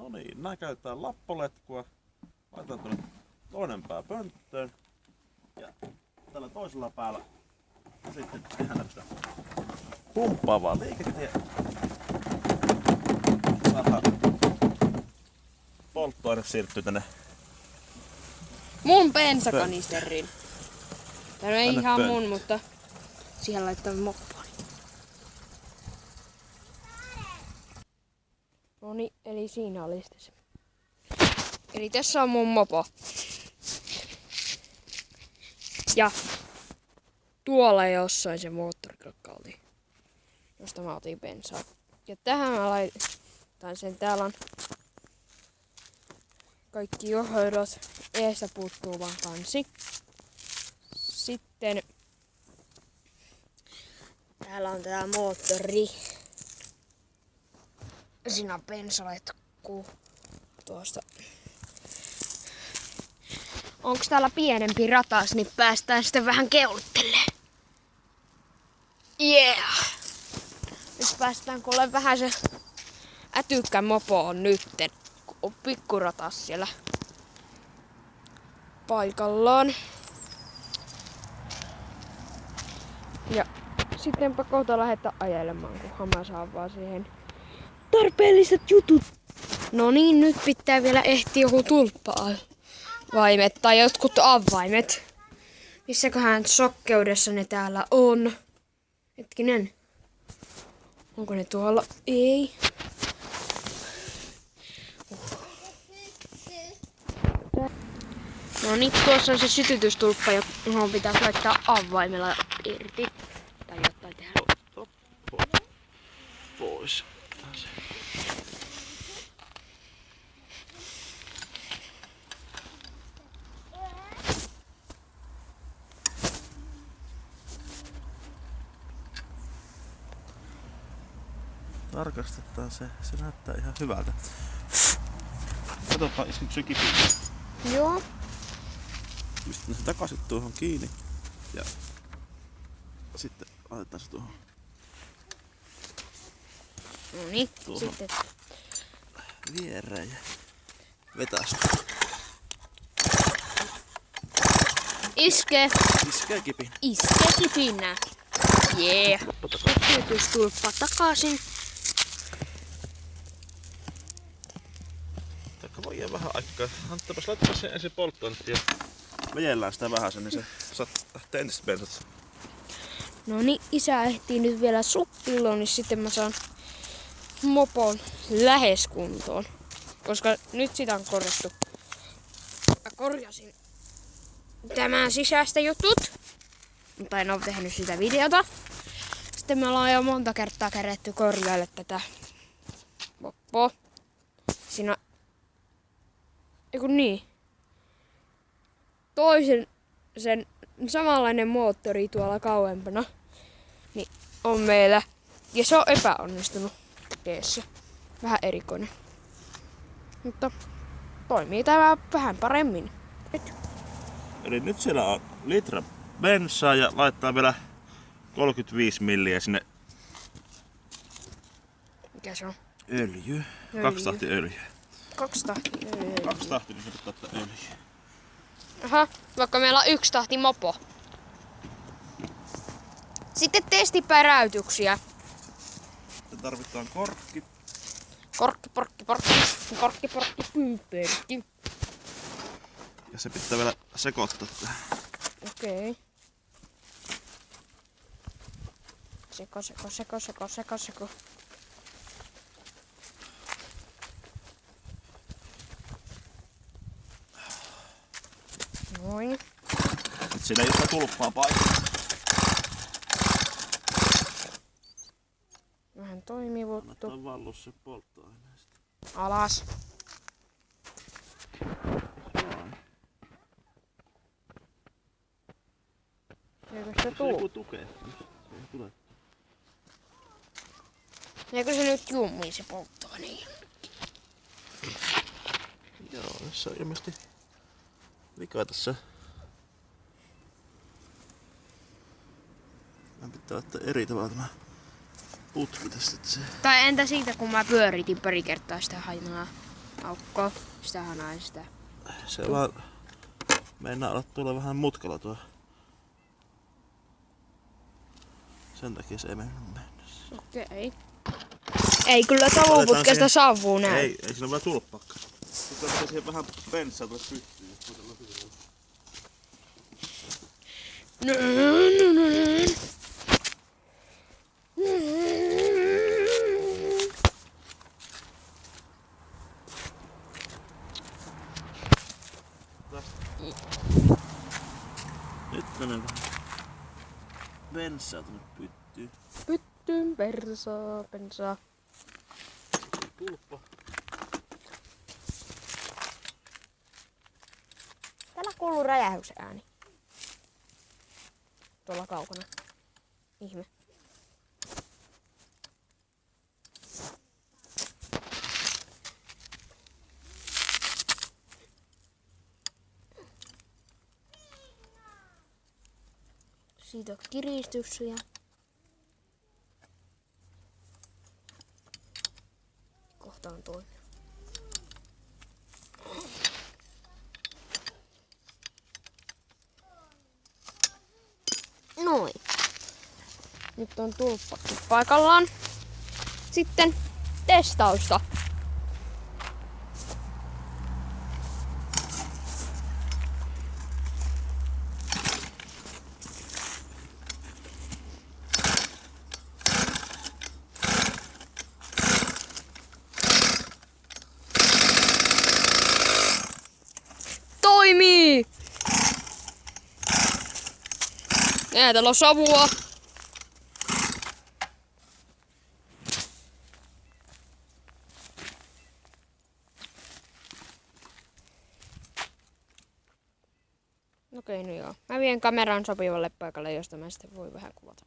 No niin, nää käytetään lappoletkua. Laitetaan tuonne toinen pää pönttöön. Ja tällä toisella päällä sitten tehdään tämmöstä pumppaavaa liikettä. Saadaan polttoaine siirtyy tänne. Mun bensakanisteriin. Tämä ei Tänne ihan pönttöön. mun, mutta siihen laittaa moppoon. Noniin, eli siinä oli sitten se. Eli tässä on mun mopo. Ja tuolla jossain se moottorikelkka oli, josta mä otin bensaa. Ja tähän mä laitan sen. Täällä on kaikki johdot. Eestä puuttuu vaan kansi. Sitten täällä on tää moottori. Siinä on bensaletku tuosta. Onks täällä pienempi ratas, niin päästään sitten vähän keuluttelee. Yeah! Nyt päästään kuule vähän se ätykkä mopo on nytten, kun on pikkuratas siellä paikallaan. Ja sittenpä kohta lähdetään ajelemaan, kunhan mä saan vaan siihen tarpeelliset jutut. No niin, nyt pitää vielä ehtiä joku tulppa-avaimet tai jotkut avaimet. Missäköhän sokkeudessa ne täällä on? Hetkinen. Onko ne tuolla? Ei. No niin, tuossa on se sytytystulppa, johon pitää laittaa avaimella irti. Tai jotain tehdä. Pois. Tarkastetaan se. Se näyttää ihan hyvältä. Katsotaan, iskikö se kipiin. Joo. Pistetään se takaisin tuohon kiinni. Ja sitten laitetaan se tuohon. No niin, Tuohon. sitten. Viereen ja vetästä. Iske. Iskee kipin. Iske kipinä. Jee. Sytytystulppa takaisin. Taikka voi jää vähän aikaa. Antapas laittaa sen ensin polttoainetta ja vejellään sitä vähän sen, niin se lähtee entiset bensat. No niin, isä ehtii nyt vielä suppilloon, niin sitten mä saan mopon lähes kuntoon. Koska nyt sitä on korjattu. Mä korjasin tämän sisäistä jutut. Mutta en oo tehnyt sitä videota. Sitten me ollaan jo monta kertaa keretty korjailla tätä mopoa. Siinä eiku niin. Toisen sen samanlainen moottori tuolla kauempana niin on meillä. Ja se on epäonnistunut teessä. Vähän erikoinen. Mutta toimii tämä vähän paremmin. Nyt. Eli nyt siellä on litra bensaa ja laittaa vielä 35 milliä sinne Mikä se on? öljyä. Öljy. 2 tahti öljyä. 2 tahtia. 2 tahti, niin se pitää ottaa öljyä. Aha, vaikka meillä on 1 tahti mopo. Sitten testipäräytyksiä. Sitten tarvitaan korkki. Korkki, pyyperkki. Ja se pitää vielä sekoittaa tähän. Okei. Seko. Noin. Nyt siinä ei ole sitä tulppaa paikalla. Vähän toimivuutta. Annetaan vallu se polttoaineesta. Alas. Eikö se Se tuu? joku tukee. Se ei tule. Eikö se nyt jummii se polttoaine? Joo, tässä on ilmeisesti vika tässä. Mä pitää ottaa eri tavalla tämä putki tästä. Se... Tai entä siitä, kun mä pyöritin pari kertaa sitä hajmaa? Aukko, sitähän näin sitä. Se vaan meinaa olla tulla vähän mutkalla tuo. Sen takia se ei mennyt mennessä. Okei. Ei kyllä savuputkesta savuu näy. Ei siinä ole vielä tulppakka. Sitten otetaan siihen vähän bensaa tuolle pyttyyn. Nyt menee bensaa tuonne pyttyyn. Pyttyyn bensaa. Tulppa. Täällä kuuluu räjähdysääni. Tuolla kaukana. Ihme. Siitä on kiristys ja kohta on toinen. Noin. Nyt on tulppakki paikallaan. Sitten testausta. Toimii! Täällä on savua. Okei, no joo. Mä vien kameran sopivalle paikalle, josta mä sitten voi vähän kuvata.